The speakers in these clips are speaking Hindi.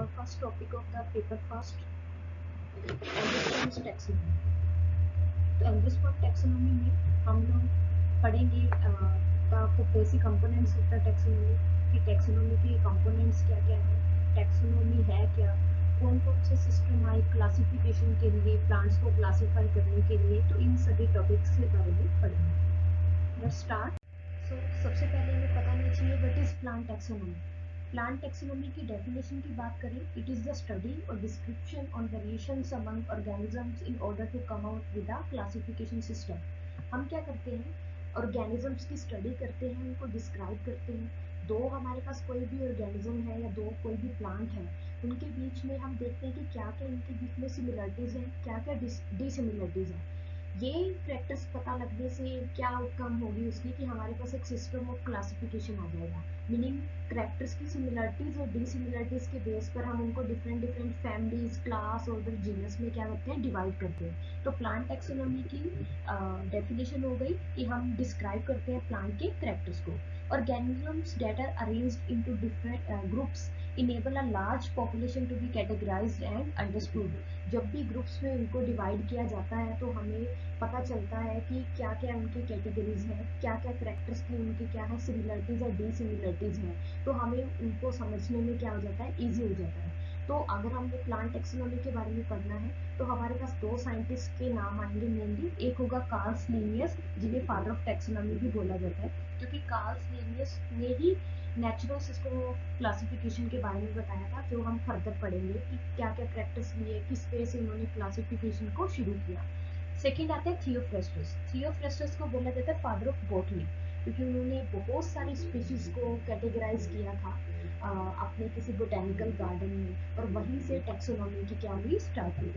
first topic of the paper first, angiosperms taxonomy. तो एंजियोस्पर्म टैक्सोनॉमी में हम लोग पढ़ेंगे the basic components of the taxonomy कि टैक्सोनॉमी के कंपोनेंट्स क्या क्या है, टैक्सोनॉमी है क्या, कौन कौन से सिस्टम आए क्लासिफिकेशन के लिए, प्लांट्स को क्लासीफाई करने के लिए। तो इन सभी टॉपिक्स के बारे में पढ़ेंगे। Let's start. सो सबसे पहले हमें पता होना चाहिए what is plant taxonomy. Plant taxonomy की डेफिनेशन की बात करें, इट इज द स्टडी और description on variations among organisms in order to come out with a classification system. हम क्या करते हैं, ऑर्गेनिजम्स की स्टडी करते हैं, उनको डिस्क्राइब करते हैं। दो हमारे पास कोई भी ऑर्गेनिज्म है या दो कोई भी प्लांट है, उनके बीच में हम देखते हैं कि क्या क्या इनके बीच में सिमिलरिटीज हैं, क्या क्या डिसिमिलरिटीज हैं। ये फैक्टर्स पता लगने से क्या आउटकम होगी उसकी कि हमारे पास एक सिस्टम ऑफ क्लासिफिकेशन आ जाएगा। मीनिंग कैरेक्टर्स की सिमिलरिटीज और डिसिमिलरिटीज के बेस पर हम उनको different different families, class, order, genus में क्या करते हैं, डिवाइड करते हैं। तो प्लांट टैक्सोनॉमी की डेफिनेशन हो गई कि हम डिस्क्राइब करते हैं प्लांट के कैरेक्टर्स को। Organisms that are arranged into different groups enable a large population to be categorized and understood. जब भी ग्रुप्स में उनको डिवाइड किया जाता है तो हमें पता चलता है कि क्या क्या उनकी कैटेगरीज हैं, क्या क्या कैरेक्टर्स की उनकी क्या है सिमिलरिटीज और डिसिमिलरिटीज हैं। तो हमें उनको समझने में क्या हो जाता है, ईजी हो जाता है। तो अगर हमने प्लांट टैक्सोनॉमी के बारे में पढ़ना है तो हमारे पास दो साइंटिस्ट के नाम आएंगे मेनली। एक होगा कार्ल लिनियस, जिन्हें फादर ऑफ टैक्सोनॉमी भी बोला जाता है, क्योंकि कार्ल लिनियस ने ही नेचुरल सिस्टम ऑफ क्लासिफिकेशन के बारे में बताया था, जो हम फर्दर पढ़ेंगे कि क्या क्या कैरेक्टर्स लिए, किस वे से उन्होंने क्लासिफिकेशन को शुरू किया। सेकेंड आते हैं थियोफ्रेस्टस। थियोफ्रेस्टस को बोला जाता है फादर ऑफ बॉटनी, क्योंकि उन्होंने बहुत सारी स्पीशीज को कैटेगराइज किया था अपने किसी बोटेनिकल गार्डन में, और वहीं से टैक्सोनॉमी की क्या हुई, स्टार्ट हुई।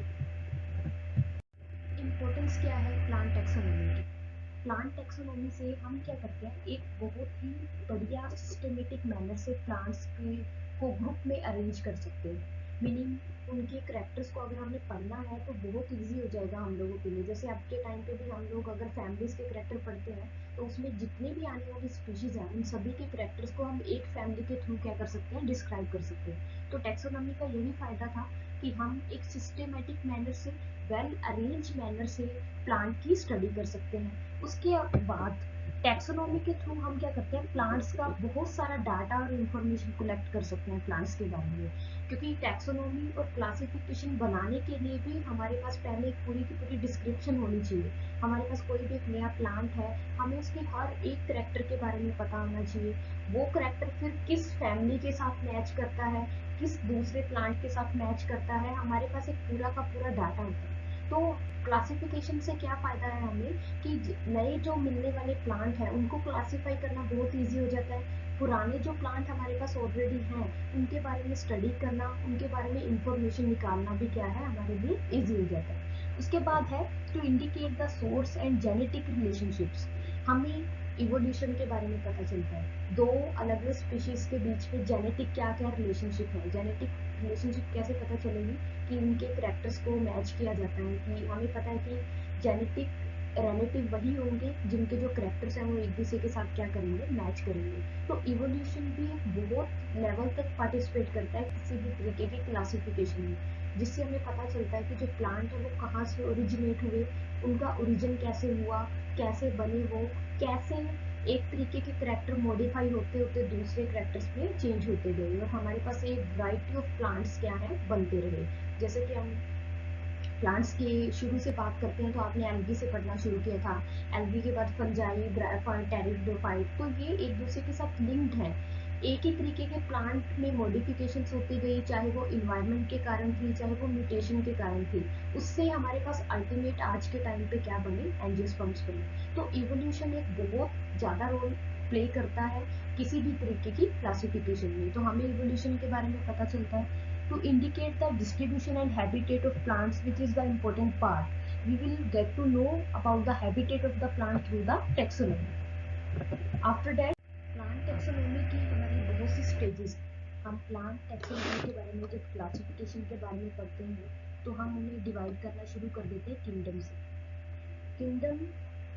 इम्पोर्टेंस क्या है प्लांट टैक्सोनॉमी की। प्लांट टैक्सोनॉमी से हम क्या करते हैं, एक बहुत ही बढ़िया सिस्टमेटिक मैनर से प्लांट्स को ग्रुप में अरेंज कर सकते हैं। मीनिंग उनके कैरेक्टर्स को अगर हमने पढ़ना है तो बहुत इजी हो जाएगा हम लोगों के लिए। जैसे अब के टाइम पे भी हम लोग अगर फैमिलीज के कैरेक्टर पढ़ते हैं तो उसमें जितने भी आने वाली स्पीशीज हैं उन सभी के कैरेक्टर्स को हम एक फैमिली के थ्रू क्या कर सकते हैं, डिस्क्राइब कर सकते हैं। तो टैक्सोनॉमी का यही फायदा था कि हम एक सिस्टमेटिक मैनर से, वेल अरेंज मैनर से प्लांट की स्टडी कर सकते हैं। उसके बाद टैक्सोनॉमी के थ्रू हम क्या करते हैं, प्लांट्स का बहुत सारा डाटा और इंफॉर्मेशन कलेक्ट कर सकते हैं प्लांट्स के बारे में। क्योंकि टैक्सोनॉमी और क्लासिफिकेशन बनाने के लिए भी हमारे पास पहले एक पूरी की पूरी डिस्क्रिप्शन होनी चाहिए। हमारे पास कोई भी एक नया प्लांट है, हमें उसके हर एक कैरेक्टर के बारे में पता होना चाहिए। वो कैरेक्टर फिर किस फैमिली के साथ मैच करता है, किस दूसरे प्लांट के साथ मैच करता है, हमारे पास एक पूरा का पूरा डाटा होता है। तो क्लासिफिकेशन से क्या फ़ायदा है हमें कि नए जो मिलने वाले प्लांट हैं उनको क्लासीफाई करना बहुत इजी हो जाता है। पुराने जो प्लांट हमारे पास ऑलरेडी हैं उनके बारे में स्टडी करना, उनके बारे में इंफॉर्मेशन निकालना भी क्या है, हमारे लिए इजी हो जाता है। उसके बाद है to indicate the source and genetic relationships. हमें इवोल्यूशन के बारे में पता चलता है, दो अलग अलग स्पीशीज के बीच में जेनेटिक क्या क्या रिलेशनशिप है। जेनेटिक रिलेशनशिप कैसे पता चलेगी कि उनके कैरेक्टर्स को मैच किया जाता है, कि हमें पता है कि जेनेटिक रिलेटिव वही होंगे जिनके जो कैरेक्टर्स हैं वो एक दूसरे के साथ क्या करेंगे, मैच करेंगे। तो इवोल्यूशन भी एक बहुत लेवल तक पार्टिसिपेट करता है किसी भी तरीके की क्लासिफिकेशन में, जिससे हमें पता चलता है कि जो प्लांट है वो कहाँ से ओरिजिनेट हुए, उनका ओरिजिन कैसे हुआ, कैसे बने वो, कैसे एक तरीके के कैरेक्टर मॉडिफाई होते होते दूसरे कैरेक्टर्स में चेंज होते गए और हमारे पास एक वैरायटी ऑफ प्लांट्स क्या है, बनते रहे। जैसे कि हम प्लांट्स की शुरू से बात करते हैं तो आपने एल्गी से पढ़ना शुरू किया था। एल्गी के बाद फंजाई, ब्रायोफाइट, टेरिडोफाइट, तो ये एक दूसरे के साथ लिंक्ड है। एक ही तरीके के प्लांट में मॉडिफिकेशंस होती गई, चाहे वो इन्वायरमेंट के कारण थी, चाहे वो म्यूटेशन के कारण थी। उससे हमारे पास अल्टीमेट आज के टाइम पे क्या बने, एंजियोस्पर्म्स बने। तो इवोल्यूशन एक बहुत ज़्यादा रोल प्ले करता है किसी भी तरीके की क्लासिफिकेशन में। तो हमें इवोल्यूशन के बारे में पता चलता है to indicate the distribution and habitat of plants, which is the important part. We will get to know about the habitat of the plant through the taxonomy. After that, plant taxonomy की हमारी बहुत सी स्टेजेस। हम प्लांट टैक्सोनॉमी के बारे में जब क्लासिफिकेशन के बारे में पढ़ते हैं तो हम उन्हें डिवाइड करना शुरू कर देते हैं किंगडम से। Kingdom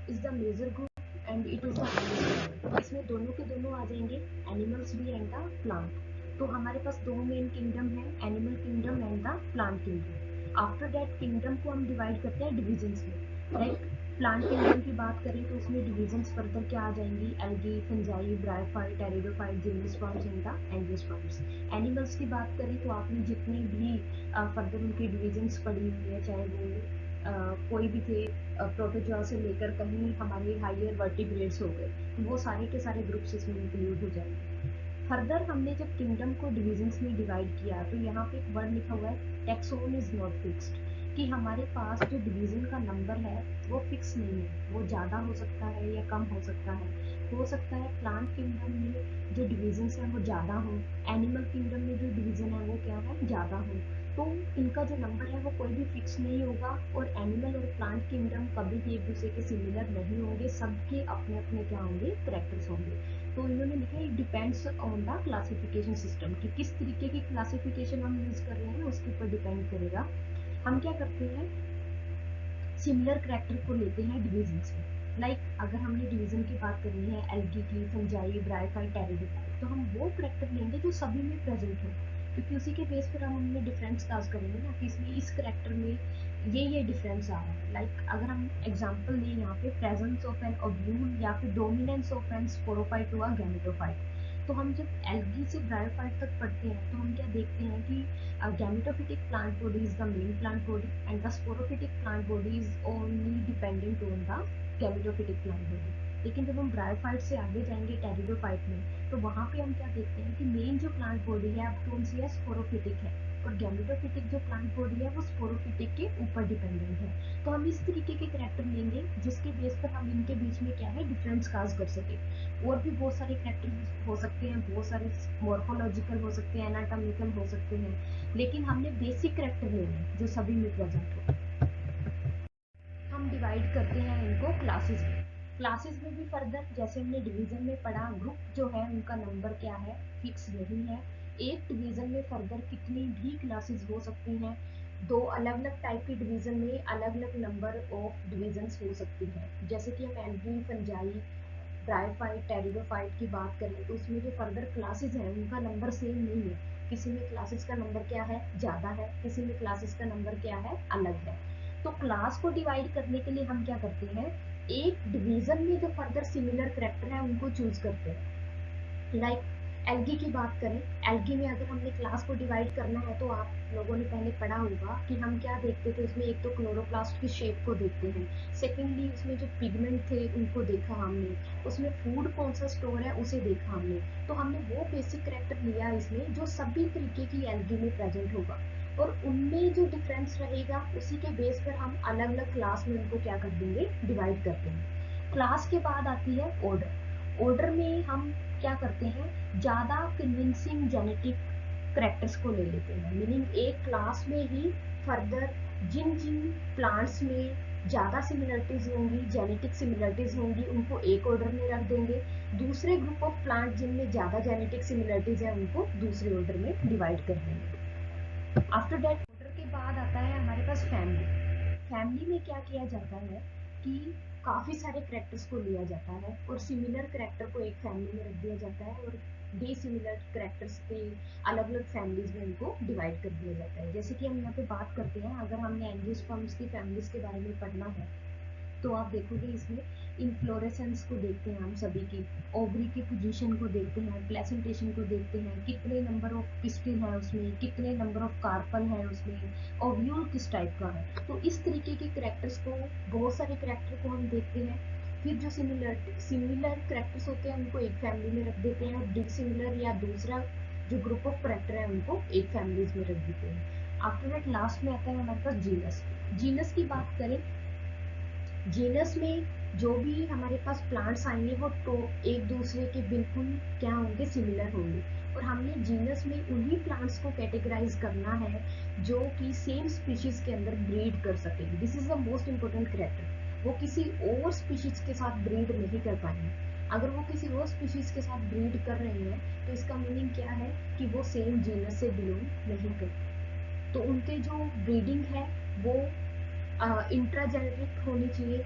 is the major group and it is the highest. इसमें दोनों के दोनों आ जाएंगे, एनिमल्स भी एंड द प्लांट। तो हमारे पास दो मेन किंगडम है, animal kingdom and the plant kingdom. After that kingdom को हम डिवाइड करते हैं डिविजन्स में। लाइक प्लांट किंगडम की बात करें तो उसमें डिविजन्स फर्दर क्या आ जाएंगी, algae, fungi, bryophyte, pteridophyte, gymnosperms and the angiosperms. Animals की बात करें तो आपने जितने भी फर्दर उनकी डिविजन्स पढ़ी हुई है, चाहे वो कोई भी थे, प्रोटोजोआ से लेकर कहीं हमारे हायर वर्टिब्रेट्स हो गए, तो वो सारे के सारे ग्रुप्स इसमें इंक्लूड हो जाएंगे। फर्दर हमने जब किंगडम को डिविजन्स में डिवाइड किया तो यहाँ पे एक वर्ड लिखा हुआ है टेक्सोन इज नॉट फिक्स्ड, कि हमारे पास जो डिवीजन का नंबर है वो फिक्स नहीं है, वो ज़्यादा हो सकता है या कम हो सकता है। हो सकता है प्लांट किंगडम में जो डिविजन्स हैं वो ज़्यादा हो, एनिमल किंगडम में जो डिवीजन है वो क्या है, ज़्यादा हो। तो इनका जो नंबर है वो कोई भी फिक्स नहीं होगा, और एनिमल और प्लांट किंगडम कभी भी एक दूसरे के सिमिलर नहीं होंगे, सबके अपने अपने क्या होंगे, कैरेक्टर्स होंगे। तो इन्होंने लिखा है depends on the classification system, कि किस तरीके की क्लासिफिकेशन हम यूज़ कर रहे हैं उसके ऊपर डिपेंड करेगा। हम क्या करते हैं, सिमिलर करैक्टर को लेते हैं डिविजन्स में। लाइक अगर हमने डिवीजन की बात करनी है एल्गी की, फंजाई, ब्रायोफाइट, टेरिडोफाइट, तो हम वो करैक्टर लेंगे जो सभी में प्रेजेंट हो, क्योंकि उसी के बेस पर हम उनमें डिफरेंस काज करेंगे ना, कि इसमें इस करैक्टर में ये डिफरेंस आ रहा है। लाइक अगर हम एग्जांपल लें यहाँ पे, प्रेजेंस ऑफ एन ओव्यूल या फिर डोमिनेंस ऑफ एन स्पोरोफाइट हुआ गैमेटोफाइट। तो हम जब एल्गी से ब्रायोफाइट तक पढ़ते हैं तो हम क्या देखते हैं कि gametophytic plant body is the main plant body and the sporophytic plant body is only dependent on the gametophytic plant body। लेकिन जब हम ब्रायोफाइट से आगे जाएंगे टेरिडोफाइट में, तो वहाँ पे हम क्या देखते हैं कि मेन जो प्लांट बॉडी है अब कौन सी है, स्पोरोफिटिक है, और गैमेटोफिटिक जो प्लांट बॉडी है वो स्पोरोफिटिक के ऊपर डिपेंडेंट है। तो हम इस तरीके के करैक्टर लेंगे जिसके बेस पर हम इनके बीच में क्या है, डिफरेंस काज कर सके। और भी बहुत सारे करैक्टर हो सकते हैं, बहुत सारे मॉर्फोलॉजिकल हो सकते हैं, एनाटॉमिकल हो सकते हैं, लेकिन हमने बेसिक करैक्टर लेने हैं जो सभी में प्रेजेंट हो। हम डिवाइड करते हैं इनको क्लासेस में। क्लासेस में भी फर्दर जैसे हमने डिवीजन में पढ़ा, ग्रुप जो है उनका नंबर क्या है, फिक्स नहीं है। एक डिवीजन में फर्दर कितनी भी क्लासेस हो सकती हैं, दो अलग अलग टाइप के डिवीजन में अलग अलग नंबर ऑफ डिवीजन्स हो सकती हैं। जैसे कि हम एल्गी, फंजाई, ब्रायोफाइट, टेरिडोफाइट की बात करें तो उसमें जो फर्दर क्लासेस हैं उनका नंबर सेम नहीं है। किसी में क्लासेस का नंबर क्या है, ज़्यादा है, किसी में क्लासेस का नंबर क्या है, अलग है। तो क्लास को डिवाइड करने के लिए हम क्या करते हैं, एक डिवीजन में जो फर्दर सिमिलर करैक्टर है उनको चूज करते हैं। लाइक एल्गी की बात करें, एल्गी में अगर हमने क्लास को डिवाइड करना है तो आप लोगों ने पहले पढ़ा होगा कि हम क्या देखते थे उसमें, एक तो क्लोरोप्लास्ट की शेप को देखते हैं, सेकेंडली उसमें जो पिगमेंट थे उनको देखा हमने, उसमें फूड कौन सा स्टोर है उसे देखा हमने। तो हमने वो बेसिक करैक्टर लिया इसमें जो सभी तरीके की एल्गी में प्रेजेंट होगा, और उनमें जो डिफरेंस रहेगा उसी के बेस पर हम अलग अलग क्लास में उनको क्या कर देंगे, डिवाइड कर देंगे। क्लास के बाद आती है ऑर्डर। ऑर्डर में हम क्या करते हैं, ज़्यादा कन्विंसिंग जेनेटिक करैक्टर्स को ले लेते हैं, मीनिंग एक क्लास में ही फर्दर जिन जिन प्लांट्स में ज़्यादा सिमिलरिटीज़ होंगी, जेनेटिक सिमिलरिटीज़ होंगी, उनको एक ऑर्डर में रख देंगे। दूसरे ग्रुप ऑफ प्लांट जिनमें ज़्यादा जेनेटिक सिमिलरिटीज़ है उनको दूसरे ऑर्डर में डिवाइड कर देंगे। आफ्टर दैट ऑर्डर के बाद आता है हमारे पास फैमिली। फैमिली में क्या किया जाता है कि काफ़ी सारे करैक्टर्स को लिया जाता है और सिमिलर करैक्टर को एक फैमिली में रख दिया जाता है, और डिसिमिलर करैक्टर्स के अलग अलग फैमिलीज में उनको डिवाइड कर दिया जाता है। जैसे कि हम यहाँ पे बात करते हैं, अगर हमने एंजियोस्पर्म्स की फैमिलीज के बारे में पढ़ना है तो आप देखोगे इसमें इन्फ्लोरेसेंस को देखते हैं, हम सभी की ओवरी की पोजीशन को देखते हैं, प्लेसेंटेशन को देखते हैं, कितने नंबर ऑफ पिस्टिल है उसमें, कितने नंबर ऑफ कार्पल है उसमें, ओव्यूल किस टाइप का है। तो इस तरीके के करैक्टर्स को, बहुत सारे करैक्टर को हम देखते हैं। फिर जो सिमिलर करैक्टर्स होते हैं उनको एक फैमिली में रख देते हैं, और डिसिमिलर या दूसरा जो ग्रुप ऑफ करैक्टर है उनको एक फैमिलीज में रख देते हैं। आफ्टर दैट लास्ट में आता है हमारे पास जीनस। जीनस की बात करें, जीनस में जो भी हमारे पास प्लांट्स आएंगे वो तो एक दूसरे के बिल्कुल क्या होंगे, सिमिलर होंगे, और हमने जीनस में उन्हीं प्लांट्स को कैटेगराइज करना है जो कि सेम स्पीशीज के अंदर ब्रीड कर सके। This is the most important character. वो किसी और स्पीशीज के साथ ब्रीड नहीं कर पाएंगे। अगर वो किसी और स्पीशीज के साथ ब्रीड कर रहे हैं तो इसका मीनिंग क्या है कि वो सेम जीनस से बिलोंग नहीं करते। तो उनके जो ब्रीडिंग है वो इंट्राजेनेटिक होनी चाहिए,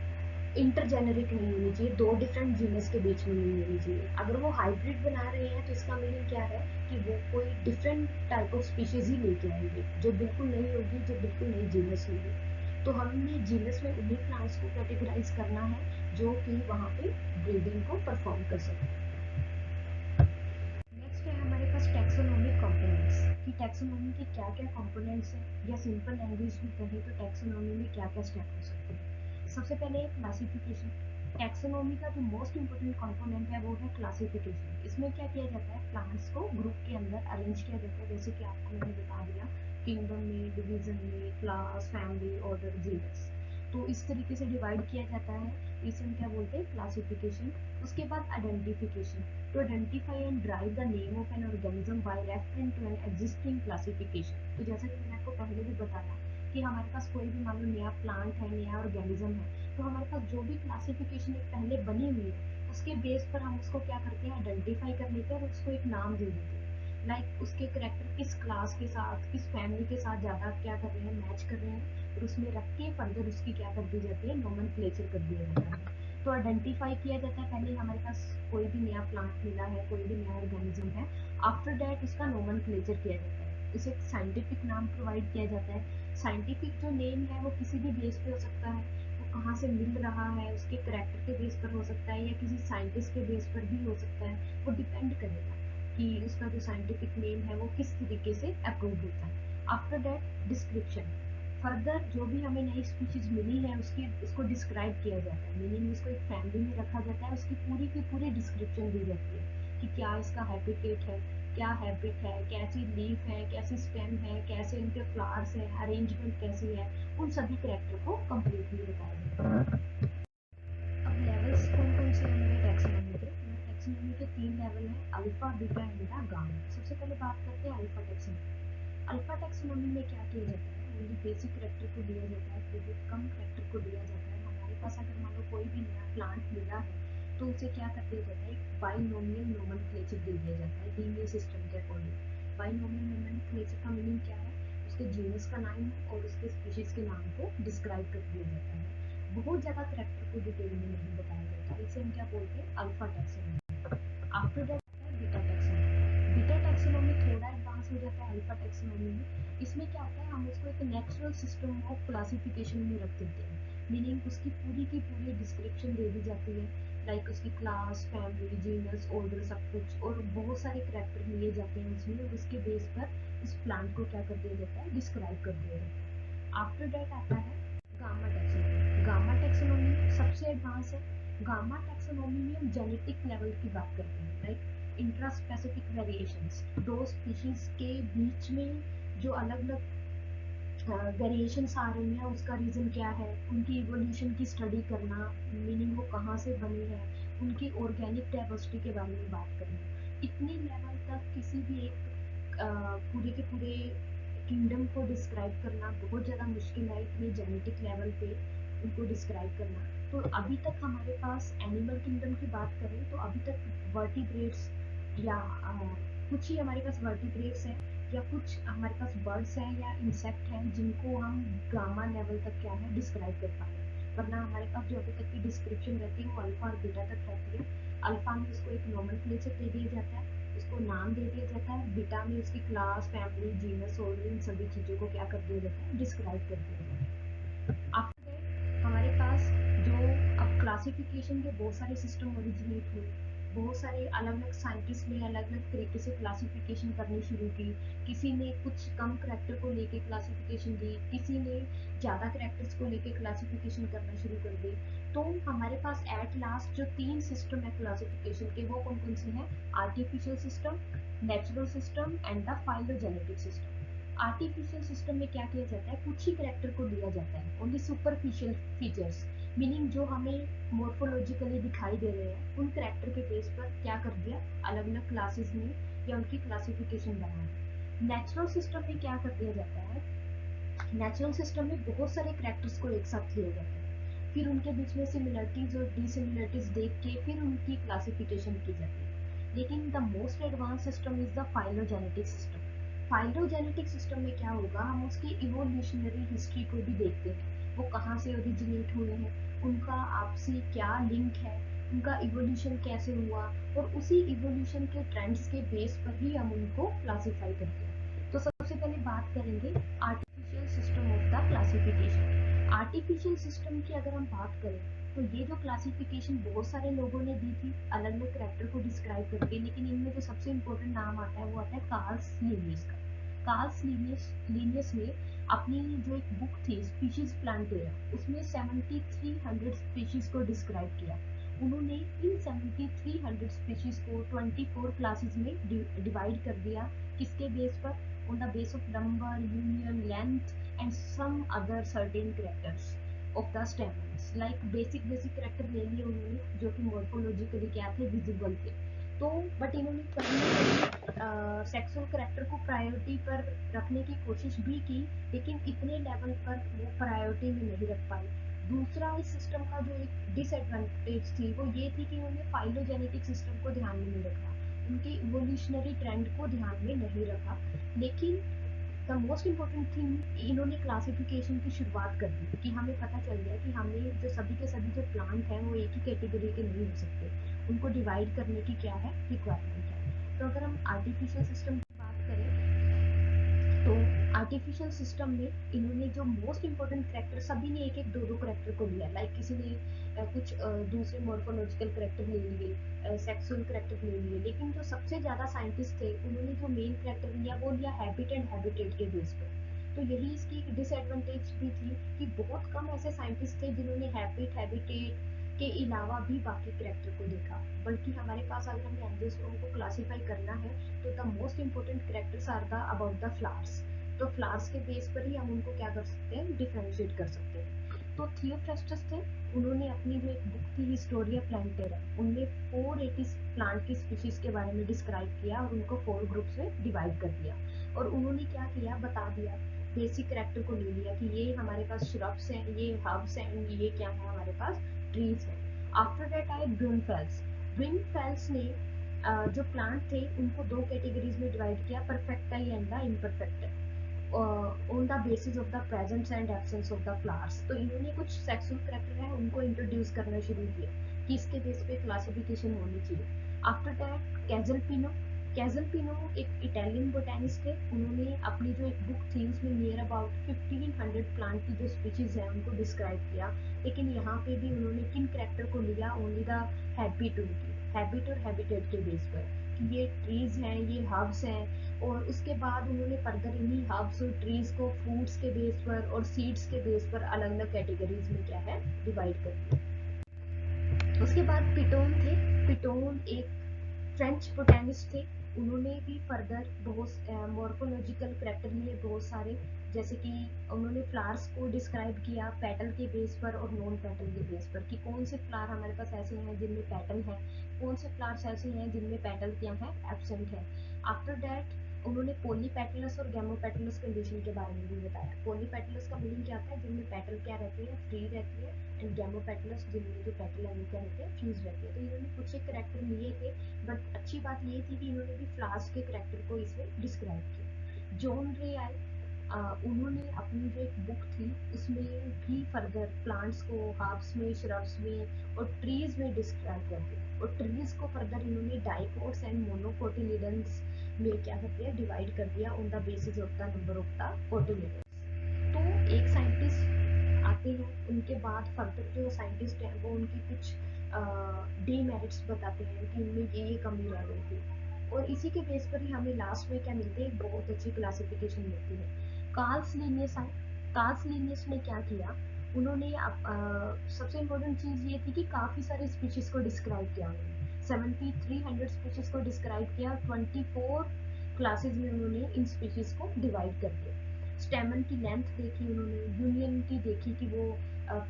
इंटरजेनरिक नहीं होनी चाहिए, दो डिफरेंट जीनस के बीच में नहीं होनी चाहिए। अगर वो हाइब्रिड बना रहे हैं तो इसका मीनिंग क्या है कि वो कोई डिफरेंट टाइप ऑफ स्पीशीज ही लेके आएंगे जो बिल्कुल नहीं होगी, जो बिल्कुल नई जीनस होगी। तो हमने जीनस में उन्हीं प्लांट्स को कैटेगराइज करना है जो कि वहाँ पे ब्रीडिंग को परफॉर्म कर सकते हैं। नेक्स्ट है हमारे पास टैक्सोनॉमिक कंपोनेंट्स, कि टैक्सोनॉमी के क्या क्या कंपोनेंट्स हैं, या सिंपल लैंग्वेज में कहें तो टैक्सोनॉमी में क्या क्या स्टेप हो सकते हैं। सबसे पहले क्लासिफिकेशन। टैक्सोनॉमी का जो मोस्ट इम्पोर्टेंट कंपोनेंट है वो है क्लासिफिकेशन। इसमें क्या किया जाता है, प्लांट्स को ग्रुप के अंदर अरेंज किया जाता है, जैसे कि आपको मैंने बता दिया, किंगडम में, डिवीजन में, क्लास, फैमिली, ऑर्डर, जीनस। तो इस तरीके से डिवाइड किया जाता है, इसे हम क्या बोलते हैं, क्लासिफिकेशन। उसके बाद identification, to identify and derive the name of an organism by referring to an existing classification। तो जैसा कि मैंने आपको पहले भी बताया कि हमारे पास कोई भी मान लो नया प्लांट है, नया ऑर्गेनिज्म है, तो हमारे पास जो भी क्लासिफिकेशन एक पहले बनी हुई है उसके बेस पर हम उसको क्या करते हैं, आइडेंटिफाई कर लेते हैं और उसको एक नाम दे देते हैं। लाइक उसके करेक्टर किस क्लास के साथ, किस फैमिली के साथ ज़्यादा क्या कर रहे हैं, मैच कर रहे हैं, और उसमें रख के फर्दर उसकी क्या कर दी जाती है, नोमेनक्लेचर कर दिया जाता है। तो आइडेंटिफाई किया जाता है, पहले हमारे पास कोई भी नया प्लांट मिला है, कोई भी नया ऑर्गेनिज्म है, आफ्टर दैट उसका नोमेनक्लेचर किया जाता है, उसे एक साइंटिफिक नाम प्रोवाइड किया जाता है। साइंटिफिक जो नेम है वो किसी भी बेस पे हो सकता है, वो कहाँ से मिल रहा है उसके करेक्टर के बेस पर हो सकता है, या किसी साइंटिस्ट के बेस पर भी हो सकता है, वो डिपेंड करेगा कि उसका जो साइंटिफिक नेम है वो किस तरीके से अप्रूव होता है। आफ्टर दैट डिस्क्रिप्शन, फर्दर जो भी हमें नई स्पीशीज मिली है उसको डिस्क्राइब किया जाता है, मीनिंग उसको एक फैमिली में रखा जाता है, उसकी पूरी की पूरी डिस्क्रिप्शन दी जाती है कि क्या इसका हैबिटेट है, क्या हैबिट है, कैसी लीफ है, कैसी स्टेम है, कैसे इनके फ्लावर्स हैं, अरेंजमेंट कैसी है, उन सभी करेक्टर को कम्प्लीटली बताया जाता है। अब लेवल्स कौन कौन से हैं मेरे टैक्सोनॉमी के, टैक्सोनॉमी के 3 लेवल हैं, अल्फा, बीटा एंड गामा। सबसे पहले बात करते हैं अल्फा टैक्सोनॉमी। अल्फा टैक्सोनॉमी में क्या किया जाता है, ओनली बेसिक करेक्टर को दिया जाता है, बहुत कम करेक्टर को दिया जाता है। हमारे पास अगर मान लो कोई भी नया प्लांट मिला है तो उसे क्या कर दिया जाता है, एक बाइनोमियल नोमेनक्लेचर दे दिया जाता है लीनियर सिस्टम के अकॉर्डिंग। बाइनोमियल नोमेनक्लेचर का मीनिंग क्या है, उसके जीनस का नाम और उसके स्पीशीज के नाम को डिस्क्राइब कर दिया जाता है, बहुत ज़्यादा करेक्टर को डिटेल में नहीं बताया जाता, इसे हम क्या बोलते हैं, अल्फा टैक्सोनॉमी। आफ्टर दैट है बीटा टैक्सोनॉमी। बीटा टैक्सोनॉमी थोड़ा एडवांस हो जाता है अल्फा टैक्सोनॉमी में। इसमें क्या होता है, हम उसको एक नेचुरल सिस्टम ऑफ क्लासिफिकेशन में रख देते हैं, मीनिंग उसकी पूरी की पूरी डिस्क्रिप्शन दे दी जाती है, लाइक उसकी क्लास, फैमिली, जीनस, ऑर्डर, सब कुछ, और बहुत सारे करेक्टर लिए जाते हैं उसमें, और उसके बेस पर उस प्लांट को क्या कर दिया जाता है, डिस्क्राइब कर दिया जाता है। आफ्टर दैट आता है गामा टैक्सोनॉमी। गामा टैक्सोनॉमी सबसे एडवांस है। गामा टैक्सोनॉमी में हम जेनेटिक लेवल की बात करते हैं, लाइक इंट्रा स्पेसिफिक वेरिएशंस, दो स्पीशीज के बीच में जो अलग अलग वेरिएशंस आ रही हैं उसका रीज़न क्या है, उनकी इवोल्यूशन की स्टडी करना, मीनिंग वो कहाँ से बनी है, उनकी ऑर्गेनिक डाइवर्सिटी के बारे में बात करना। इतनी लेवल तक किसी भी एक पूरे के पूरे किंगडम को डिस्क्राइब करना बहुत ज़्यादा मुश्किल है, इतनी जेनेटिक लेवल पे उनको डिस्क्राइब करना। तो अभी तक हमारे पास एनिमल किंगडम की बात करें तो अभी तक वर्टिब्रेट्स या कुछ ही हमारे पास वर्टिब्रेट्स हैं, या कुछ हमारे पास बर्ड्स हैं या इंसेक्ट हैं जिनको हम गामा लेवल तक क्या है डिस्क्राइब कर पाए, वरना हमारे पास जो अभी तक की डिस्क्रिप्शन रहती है वो अल्फा और बीटा तक रहती है। अल्फा में उसको एक नोमेनक्लेचर दे दिया जाता है, उसको नाम दे दिया जाता है, बीटा में उसकी क्लास, फैमिली, जीनस, ऑर्डर, इन सभी चीज़ों को क्या कर दिया जाता है, डिस्क्राइब कर दिया जाता है। आफ्टर दैट हमारे पास जो अब क्लासिफिकेशन के बहुत सारे सिस्टम ओरिजिनेट हुए, बहुत सारे अलग अलग साइंटिस्ट ने अलग अलग तरीके से क्लासिफिकेशन करनी शुरू की, किसी ने कुछ कम करेक्टर को लेके क्लासिफिकेशन दी, किसी ने ज़्यादा करेक्टर्स को लेके क्लासिफिकेशन करना शुरू कर दी। तो हमारे पास एट लास्ट जो 3 सिस्टम है क्लासिफिकेशन के, वो कौन कौन से हैं, artificial system, natural system and the phylogenetic system. Artificial system में क्या किया जाता है, कुछ ही करेक्टर को दिया जाता है, ओनली सुपरफिशियल फीचर्स, मीनिंग जो हमें मोर्फोलॉजिकली दिखाई दे रहे हैं उन करेक्टर के बेस पर क्या कर दिया, अलग अलग क्लासेस में या उनकी क्लासिफिकेशन बना दी। नेचुरल सिस्टम में क्या कर दिया जाता है, नेचुरल सिस्टम में बहुत सारे करेक्टर्स को एक साथ लिया जाता है, फिर उनके बीच में सिमिलरिटीज और डिसिमिलरिटीज देख के फिर उनकी क्लासिफिकेशन की जाती है। लेकिन the most advance system is the phylogenetic system. Phylogenetic system में क्या होगा, हम उसकी इवोल्यूशनरी हिस्ट्री को भी देखते हैं, वो कहाँ से ओरिजिनेट हुए हैं, उनका आपसी क्या लिंक है, उनका इवोल्यूशन कैसे हुआ, और उसी इवोल्यूशन के ट्रेंड्स के बेस पर ही हम उनको क्लासिफाई करते हैं। तो सबसे पहले बात करेंगे artificial system of the classification. Artificial system की अगर हम बात करें तो ये जो क्लासिफिकेशन बहुत सारे लोगों ने दी थी अलग अलग करेक्टर को डिस्क्राइब करके, लेकिन इनमें जो सबसे इम्पोर्टेंट नाम आता है वो आता है कार्ल्स लिनियस का। कार्ल्स लिनियस ने अपनी जो एक बुक थी स्पीशीज प्लांटेरा, उसमें 7300 स्पीशीज को डिस्क्राइब किया। उन्होंने इन 7300 स्पीशीज को 24 क्लासेस में डिवाइड कर दिया। किसके बेस पर? On the base of number, union, length and some other certain characters of the stamens. Like basic character ले लिए उन्होंने जो कि मॉर्फोलॉजिकली क्या थे, विजिबल थे। तो बट इन्होंने कहीं ना कहीं सेक्सुअल कैरेक्टर को प्रायोरिटी पर रखने की कोशिश भी की, लेकिन इतने लेवल पर वो प्रायोरिटी में नहीं रख पाए। दूसरा इस सिस्टम का जो एक डिसएडवांटेज थी वो ये थी कि उन्होंने फाइलोजेनेटिक सिस्टम को ध्यान में नहीं रखा, उनके इवोल्यूशनरी ट्रेंड को ध्यान में नहीं रखा। लेकिन द मोस्ट इम्पोर्टेंट थिंग, इन्होंने क्लासिफिकेशन की शुरुआत कर दी कि हमें पता चल गया कि हमें जो सभी के सभी जो प्लांट हैं वो एक ही कैटेगरी के नहीं हो सकते, उनको डिवाइड करने की क्या है, रिक्वायरमेंट है। तो अगर हम आर्टिफिशियल सिस्टम की बात करें तो आर्टिफिशियल सिस्टम में इन्होंने जो मोस्ट इम्पोर्टेंट करेक्टर, सभी ने एक एक दो दो करेक्टर को लिया। लाइक किसी ने कुछ दूसरे मॉर्फोलॉजिकल करेक्टर ले लिए, सेक्सुअल करेक्टर ले लिए, लेकिन जो सबसे ज़्यादा साइंटिस्ट थे उन्होंने जो मेन करेक्टर लिया वो लिया हैबिट एंड हैबिटेट के बेस पर। तो यही इसकी डिसएडवांटेज भी थी कि बहुत कम ऐसे साइंटिस्ट थे जिन्होंने हैबिट हैबिटेट के अलावा भी बाकी करेक्टर को देखा। बल्कि हमारे पास अगर हमें एंजियोस्पर्म को क्लासीफाई करना है तो the most important characters are the about the flowers. तो फ्लावर्स के बेस पर ही हम उनको क्या कर सकते हैं, डिफ्रेंशिएट कर सकते हैं। तो थियोफ्रास्टस थे, उन्होंने अपनी जो एक बुक थी हिस्टोरिया प्लांटेरा, उनमें 480 प्लांट की स्पीशीज के बारे में डिस्क्राइब किया और उनको 4 ग्रुप्स में डिवाइड कर दिया। और उन्होंने क्या किया, बता दिया, बेसिक करेक्टर को ले लिया कि ये हमारे पास श्रब्स हैं, ये हर्ब्स हैं, ये क्या है हमारे पास, ट्रीज हैं। आफ्टर दैट आए ब्रूनफेल्स। ब्रूनफेल्स ने जो प्लांट थे उनको दो कैटेगरीज में डिवाइड किया, perfectae and the imperfectae, on the basis of the presence and absence of the flowers. तो इन्होंने कुछ सेक्सुअल करेक्टर है उनको इंट्रोड्यूस करना शुरू किया कि इसके बेस पे क्लासिफिकेशन होनी चाहिए। After that कैजलपिनो। कैजलपिनो एक इटालियन बोटेनिस्ट थे, उन्होंने अपनी जो एक बुक थी उसमें नियर अबाउट 1500 प्लांट की जो स्पीशीज है उनको डिस्क्राइब किया। लेकिन यहाँ पे भी उन्होंने किन करेक्टर को लिया, ओनली द हैबिट, उनकी हैबिट और हैबिटेट के बेस पर कि ये ट्रीज हैं, ये हर्ब्स हैं। और उसके बाद उन्होंने फर्दर इन्हीं हर्ब्स और ट्रीज को फ्रूट्स के बेस पर और सीड्स के बेस पर अलग अलग कैटेगरीज में क्या है, डिवाइड कर दिया। उसके बाद पिटोन थे। पिटोन एक फ्रेंच बोटेनिस्ट थे, उन्होंने भी फर्दर बहुत मॉर्फोलॉजिकल करेक्टर लिए बहुत सारे, जैसे कि उन्होंने फ्लावर्स को डिस्क्राइब किया पेटल के बेस पर और नॉन पेटल के बेस पर कि कौन से फ्लावर हमारे पास ऐसे हैं जिनमें पेटल है, कौन से फ्लावर्स ऐसे हैं जिनमें पेटल क्या है, एब्सेंट है। आफ्टर दैट उन्होंने पॉलीपेटलस और गैमोपेटलस कंडीशन के बारे में भी बताया। पॉलीपेटलस का मीनिंग क्या होता है, जिनमें पेटल क्या रहती है, फ्री रहती है, एंड गैमोपेटलस जिनमें जो पेटल है वो क्या रहते हैं, फ्यूज रहती है। तो इन्होंने कुछ एक करेक्टर लिए थे, बट अच्छी बात ये थी कि इन्होंने भी फ्लावर्स के करेक्टर को इसमें डिस्क्राइब किया। जॉन रे आए, उन्होंने अपनी जो एक बुक थी उसमें भी फर्दर प्लांट्स को हर्ब्स में, श्रब्स में और ट्रीज में डिस्क्राइब कर दिया। और ट्रीज को फर्दर इन्होंने डाइकोट्स एंड मोनोकोटिलिडन्स में क्या कर दिया, डिवाइड कर दिया on the basis of the number of the cotyledons. तो एक साइंटिस्ट आते हैं, उनके बाद फर्दर जो साइंटिस्ट हैं वो उनकी कुछ डीमेरिट्स बताते हैं कि इनमें ये कमी रह गई थी, और इसी के बेस पर ही हमें लास्ट में क्या मिलती है, एक बहुत अच्छी क्लासिफिकेशन मिलती है। कार्ल्स लिनियस आए। कार्ल्स लिनियस ने क्या किया, उन्होंने सबसे इम्पोर्टेंट चीज़ ये थी कि काफ़ी सारी स्पीशीज़ को डिस्क्राइब किया उन्होंने, 7300 स्पीशीज़ को डिस्क्राइब किया, 24 क्लासेज में उन्होंने इन स्पीशीज़ को डिवाइड कर दिया। स्टेमन की लेंथ देखी उन्होंने, यूनियनिटी देखी कि वो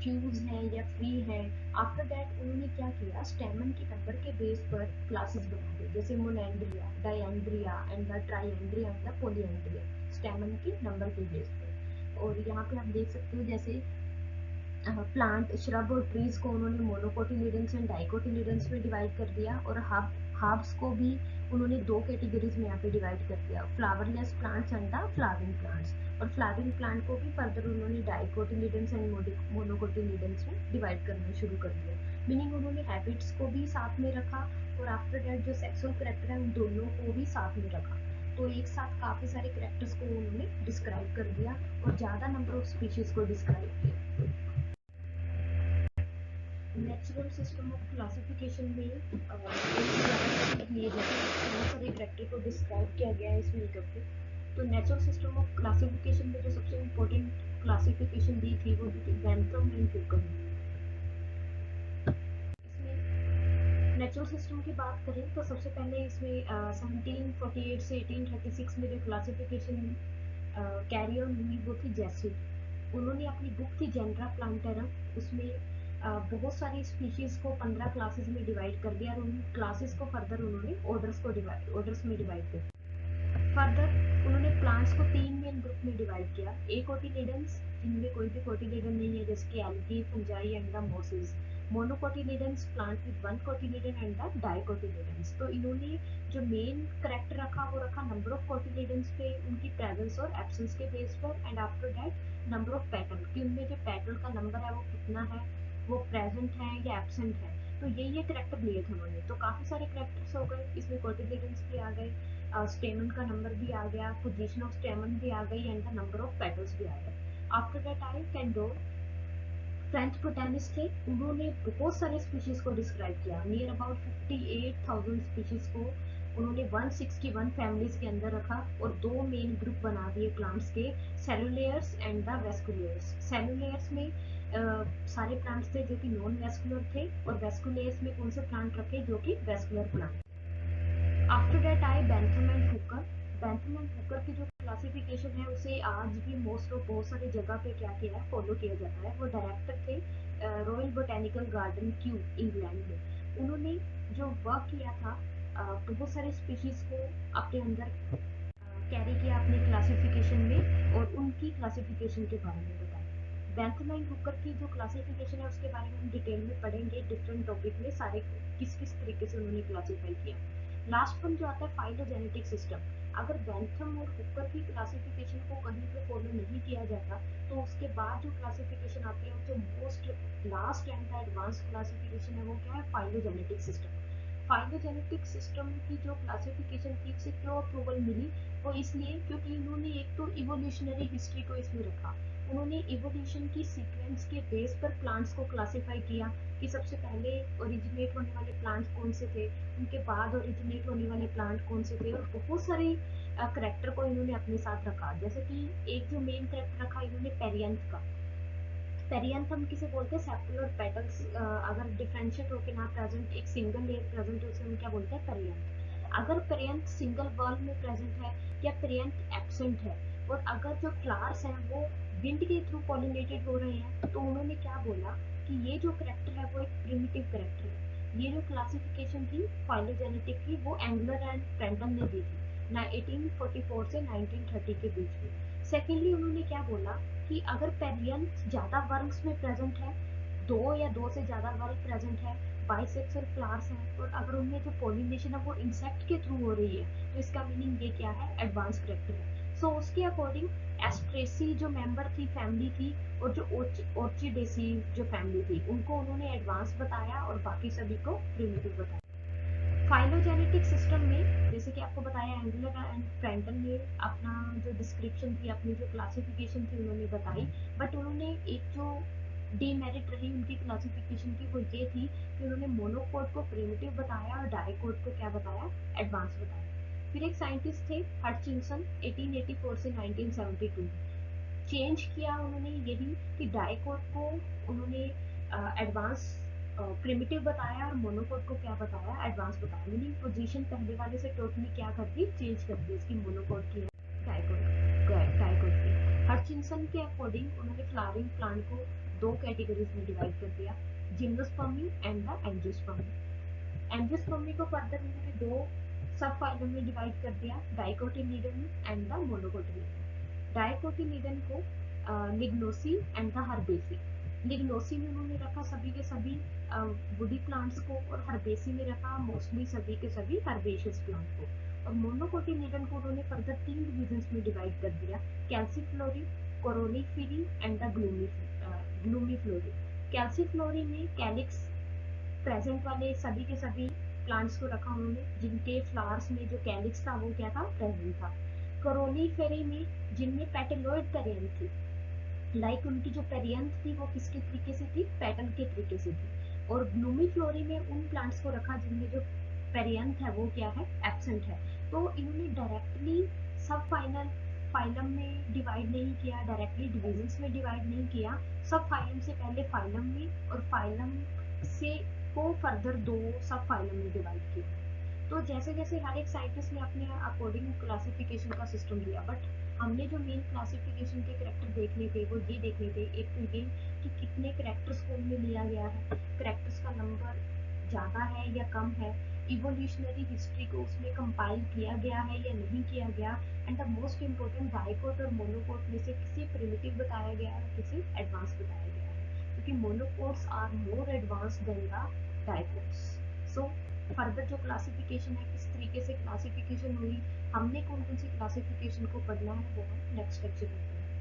फ्यूज हैं या फ्री हैं। आफ्टर दैट उन्होंने क्या किया, स्टेमन के नंबर के बेस पर क्लासेस बना दी, जैसे monandria, diandria and the triandria and the polyandria, stamen के नंबर के बेस पर। और यहाँ पे आप देख सकते हो जैसे प्लांट, श्रब और ट्रीज को उन्होंने मोनोकोटिलिडन्स एंड डाइकोटिलिडन्स में डिवाइड कर दिया, और हर्ब्स को भी उन्होंने दो कैटेगरीज में यहाँ पे डिवाइड कर दिया, flowerless plants and the flowering plants. और फ्लावरिंग प्लांट को भी फर्दर उन्होंने डाइकोटिलीडन्स एंड मोनोकोटिलीडन्स में डिवाइड करना शुरू कर दिया। मीनिंग उन्होंने हैबिट्स को भी साथ में रखा और आफ्टर दैट जो सेक्सुअल करेक्टर है उन दोनों को भी साथ में रखा। तो एक साथ काफ़ी सारे करेक्टर्स को उन्होंने डिस्क्राइब कर दिया और ज़्यादा नंबर ऑफ स्पीशीज को डिस्क्राइब किया। नेचुरल सिस्टम ऑफ क्लासिफिकेशन में जैसे बहुत सारे करेक्टर को डिस्क्राइब किया गया है इस मीटर पे। तो नेचुरल सिस्टम ऑफ क्लासिफिकेशन में जो सबसे इम्पोर्टेंट क्लासिफिकेशन दी थी वो दी थी Bentham and Hooker. Natural system की बात करें तो सबसे पहले इसमें 1748 से 1836 में जो क्लासिफिकेशन कैरी ऑन हुई वो थी जेसुइट। उन्होंने अपनी बुक थी जेनरा प्लांटेरा, उसमें बहुत सारी स्पीशीज़ को 15 क्लासेस में डिवाइड कर दिया और उन क्लासेस को फर्दर उन्होंने ऑर्डर्स में डिवाइड किया। फर्दर उन्होंने प्लांट्स को 3 मेन ग्रुप में डिवाइड किया, एकोटिलीडन्स जिनमें कोई भी कोटिलीडन नहीं है जैसे कि algae, fungi and the mosses, monocotyledons plant with one cotyledon and the dicotyledons. तो इन्होंने जो मेन करेक्टर रखा वो रखा नंबर ऑफ कोटिलीडन्स पे, उनकी प्रेजेंस और एब्सेंस के बेस पर, and after that number of petal कि उनमें जो पेटल का नंबर है वो कितना है, वो प्रेजेंट है या एब्सेंट है। तो ये करेक्टर लिए थे उन्होंने। तो काफ़ी सारे करेक्टर्स हो गए, इसमें कोटिलीडन्स भी आ गए, स्टेमन का नंबर भी आ गया, पोजीशन ऑफ स्टेमन भी आ गई and the number of petals भी आ गए। After that I can do, French botanist थे, उन्होंने बहुत सारे स्पीशीज को डिस्क्राइब किया, नियर अबाउट 58,000 स्पीशीज को उन्होंने 161 फैमिलीज के अंदर रखा और दो मेन ग्रुप बना दिए प्लांट्स के, सेलुलेयर्स एंड द वेस्कुलेयर्स। सेलुलेयर्स में सारे प्लांट्स थे जो कि नॉन वेस्कुलर थे और वेस्कुलेयर्स में कौन से प्लांट रखे जो कि वेस्कुलर प्लांट। आफ्टर दैट आए Bentham and Hooker. Bentham and Hooker की जो क्लासिफिकेशन है उसे आज भी मोस्ट ऑफ बहुत सारी जगह पे क्या किया है, फॉलो किया जाता है। वो डायरेक्टर थे royal botanical garden Q England में। उन्होंने जो वर्क किया था बहुत सारे स्पीशीज को अपने अंदर कैरी किया अपने क्लासिफिकेशन में और उनकी क्लासिफिकेशन के बारे में बताया। बैंथम एंड हुकर की जो क्लासिफिकेशन है उसके बारे में हम डिटेल में पढ़ेंगे डिफरेंट टॉपिक में, सारे किस किस तरीके से उन्होंने क्लासीफाई किया। लास्ट वन जो आता है फाइलोजेनेटिक सिस्टम। अगर बैंथम और हुकर की क्लासिफिकेशन को कहीं पे फॉलो नहीं किया जाता तो उसके बाद जो क्लासिफिकेशन आती है जो most last and the advance classification है वो क्या है, फाइलोजेनेटिक सिस्टम। फाइलोजेनेटिक सिस्टम की जो क्लासिफिकेशन थी उसे क्यों अप्रूवल मिली, वो इसलिए क्योंकि इन्होंने एक तो इवोल्यूशनरी हिस्ट्री को इसमें रखा। उन्होंने इवोल्यूशन की सीक्वेंस के बेस पर प्लांट्स को क्लासिफाई किया कि सबसे पहले ओरिजिनेट होने वाले प्लांट कौन से थे, उनके बाद ओरिजिनेट होने वाले प्लांट कौन से थे, और बहुत सारे करेक्टर को इन्होंने अपने साथ रखा। जैसे कि एक जो मेन करेक्टर रखा इन्होंने पेरियंथ का। पेरियंथ हम किसे बोलते हैं, सेप्टुलर पेटल्स अगर डिफरेंशिएट होकर ना प्रेजेंट एक सिंगल लेयर प्रेजेंट है उसे हम क्या बोलते हैं, पेरियंथ। अगर पेरियंथ सिंगल बल्ब में प्रेजेंट है या पेरियंथ एब्सेंट है और अगर जो फ्लावर्स हैं वो विंड के थ्रू पॉलिनेटेड हो रहे हैं तो उन्होंने क्या बोला कि ये जो करेक्टर है वो एक प्रिमिटिव करेक्टर है। ये जो क्लासिफिकेशन थी फाइलोजेनेटिक की वो एंगलर एंड फ्रेंटल ने दी थी 1844 से 1930 के बीच में। सेकेंडली उन्होंने क्या बोला कि अगर पेरियंथ ज़्यादा वर्ग्स में प्रेजेंट है, दो या दो से ज़्यादा वर्ग प्रेजेंट है, बाइसेक्सुअल फ्लावर्स हैं और अगर उनमें जो पॉलिनेशन है वो इंसेक्ट के थ्रू हो रही है तो इसका मीनिंग ये क्या है, एडवांस करेक्टर है। सो उसके अकॉर्डिंग एस्ट्रेसी जो मेंबर थी, फैमिली थी, और जो ऑर्चिडेसी जो फैमिली थी उनको उन्होंने एडवांस बताया और बाकी सभी को प्रिमिटिव बताया। फाइलोजेनेटिक सिस्टम में जैसे कि आपको बताया एंगुलर एंड फ्रेंटल ने अपना जो डिस्क्रिप्शन थी, अपनी जो क्लासिफिकेशन थी उन्होंने बताई, बट उन्होंने एक जो डीमेरिट रही उनकी क्लासिफिकेशन की वो ये थी कि उन्होंने मोनोकोड को प्रिमिटिव बताया और डाइकोड को क्या बताया, एडवांस बताया। फिर एक साइंटिस्ट थे हटचिंसन 1884 से 1972, चेंज किया उन्होंने यही कि डाइकोड को उन्होंने एडवांस प्रिमिटिव बताया और मोनोकोड को क्या बताया, एडवांस बताया। मीनिंग पोजीशन पहले वाले से टोटली क्या कर दी, चेंज कर दी इसकी मोनोकोड की डाइकोड की। हटचिंसन के अकॉर्डिंग उन्होंने फ्लावरिंग प्लांट को दो कैटेगरीज में डिवाइड कर दिया, gymnospermae and the angiospermae. Angiospermae को फर्दर उन्होंने दो सब फाइलों में डिवाइड कर दिया, डाइकोटिलीडन एंड द मोनोकोटिलीडन। डाइकोटिलीडन को लिग्नोसी एंड द हर्बेसी, लिग्नोसी में उन्होंने रखा सभी के सभी वुडी प्लांट्स को, और हर्बेसी में रखा मोस्टली सभी के सभी हर्बेशियस प्लांट को। और मोनोकोटिलेडन को उन्होंने फर्दर 3 डिविजन्स में डिवाइड कर दिया, कैल्सीफ्लोरी, कोरोनीफेरी एंड द ग्लूमीफ्लोरी। कैल्सीफ्लोरी में कैलिक्स प्रेजेंट वाले सभी के सभी प्लांट्स को रखा उन्होंने, जिनके फ्लावर्स में जो कैलिक्स था वो क्या था, प्रेजेंट था। कोरोनीफेरी में जिनमें पेटलोइड पेरियंथ थी, लाइक उनकी जो पेरियंथ थी वो किसके तरीके से थी, पेटल के तरीके से थी। और ग्लूमीफ्लोरी में उन प्लांट्स को रखा जिनमें जो पेरियंथ है वो क्या है, एब्सेंट है। तो इन्होंने डायरेक्टली सब फाइनल फाइलम में डिवाइड नहीं किया, डायरेक्टली डिविजन्स में डिवाइड नहीं किया, सब फाइलम से पहले फाइलम में, और फाइलम से को फर्दर 2 सब फाइलम में डिवाइड किया। तो जैसे जैसे हर एक साइंटिस्ट ने अपने अकॉर्डिंग क्लासिफिकेशन का सिस्टम दिया, बट हमने जो मेन क्लासिफिकेशन के करेक्टर देखने थे वो ये देखने थे, एक तो ये कि कितने करेक्टर्स को उनमें लिया गया है, करेक्टर्स का नंबर ज़्यादा है या कम है, इवोल्यूशनरी हिस्ट्री को उसमें कंपाइल किया गया है या नहीं किया गया, and the most important dicot और मोनोकोट में से किसे प्रिमिटिव बताया गया है, किसे एडवांस बताया गया है, क्योंकि monocots are more advance than the dicots. So further जो क्लासिफिकेशन है, किस तरीके से क्लासिफिकेशन हुई, हमने कौन कौन सी क्लासिफिकेशन को पढ़ना है, वो हम नेक्स्ट लेक्चर में पढ़ेंगे।